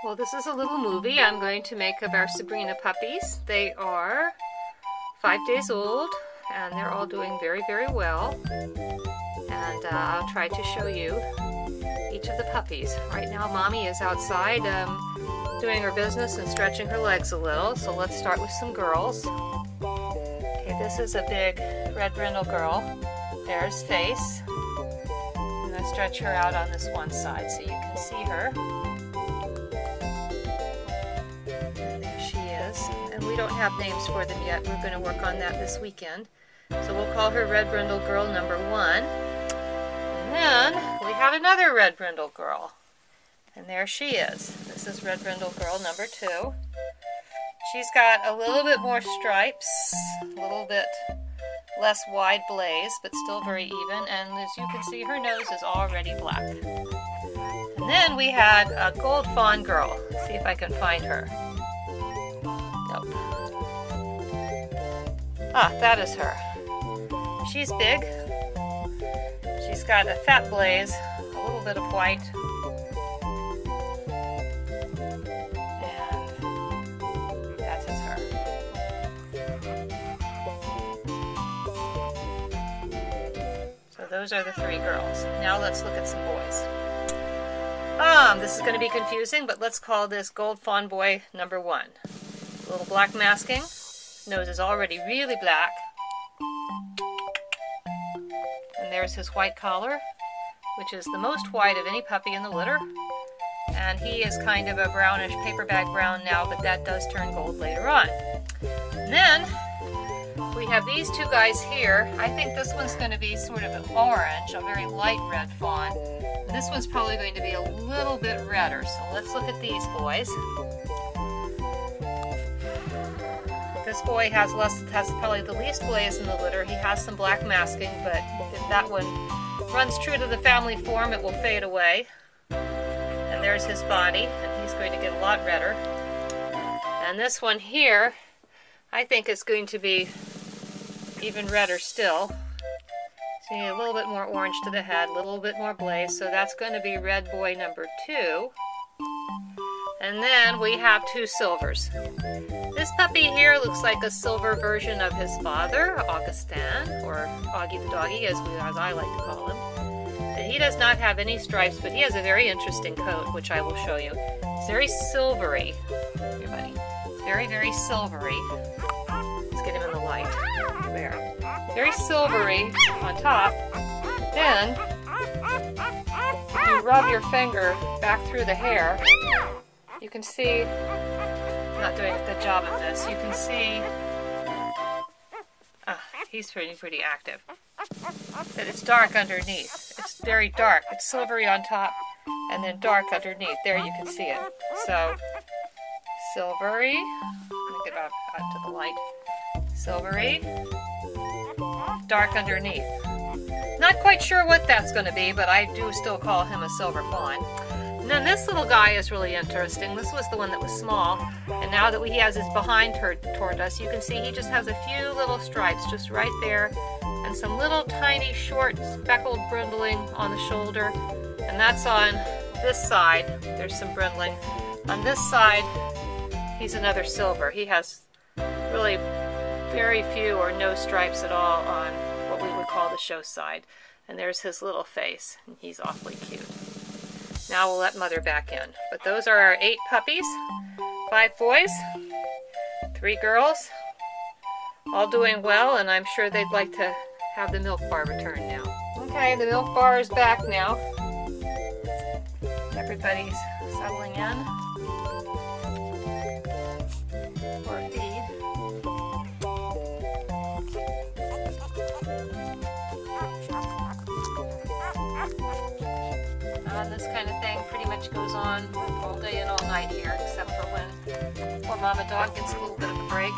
Well, this is a little movie I'm going to make of our Sabrina puppies. They are 5 days old and they're all doing very, very well. And I'll try to show you each of the puppies. Right now Mommy is outside doing her business and stretching her legs a little. So let's start with some girls. Okay, this is a big red brindle girl. There's Face. I'm going to stretch her out on this one side so you can see her. And we don't have names for them yet. We're going to work on that this weekend. So we'll call her Red Brindle Girl number 1. And then we have another Red Brindle Girl. And there she is. This is Red Brindle Girl number 2. She's got a little bit more stripes, a little bit less wide blaze, but still very even. And as you can see, her nose is already black. And then we had a Gold Fawn Girl. Let's see if I can find her. Nope. Ah, that is her. She's big. She's got a fat blaze, a little bit of white, and that is her. So those are the 3 girls. Now let's look at some boys. This is going to be confusing, but let's call this Gold Fawn Boy number 1. A little black masking. Nose is already really black. And there's his white collar, which is the most white of any puppy in the litter. And he is kind of a brownish paper bag brown now, but that does turn gold later on. And then we have these 2 guys here. I think this one's going to be sort of an orange, a very light red fawn. And this one's probably going to be a little bit redder. So let's look at these boys. This boy has probably the least blaze in the litter. He has some black masking, but if that one runs true to the family form, it will fade away. And there's his body, and he's going to get a lot redder. And this one here, I think is going to be even redder still. See, a little bit more orange to the head, a little bit more blaze, so that's going to be Red Boy number 2. And then we have 2 silvers. This puppy here looks like a silver version of his father, Augustin, or Augie the doggy, as I like to call him. And he does not have any stripes, but he has a very interesting coat, which I will show you. It's very silvery. Here, buddy. It's very, very silvery. Let's get him in the light. There. Very silvery on top. Then you rub your finger back through the hair. You can see, I'm not doing a good job of this, you can see, he's pretty active. But it's dark underneath. It's very dark. It's silvery on top and then dark underneath. There you can see it. So, silvery, let me get out to the light. Silvery, dark underneath. Not quite sure what that's going to be, but I do still call him a silver fawn. And then this little guy is really interesting. This was the one that was small, and now that he has his behind toward us, you can see he just has a few little stripes just right there, and some little tiny short speckled brindling on the shoulder, and that's on this side. There's some brindling. On this side, he's another silver. He has really very few or no stripes at all on what we would call the show side. And there's his little face, and he's awfully cute. Now we'll let Mother back in. But those are our 8 puppies. 5 boys, 3 girls, all doing well, and I'm sure they'd like to have the milk bar returned now. Okay, the milk bar is back now. Everybody's settling in for a feed. This kind of thing pretty much goes on all day and all night here, except for when poor Mama Dog gets a little bit of a break.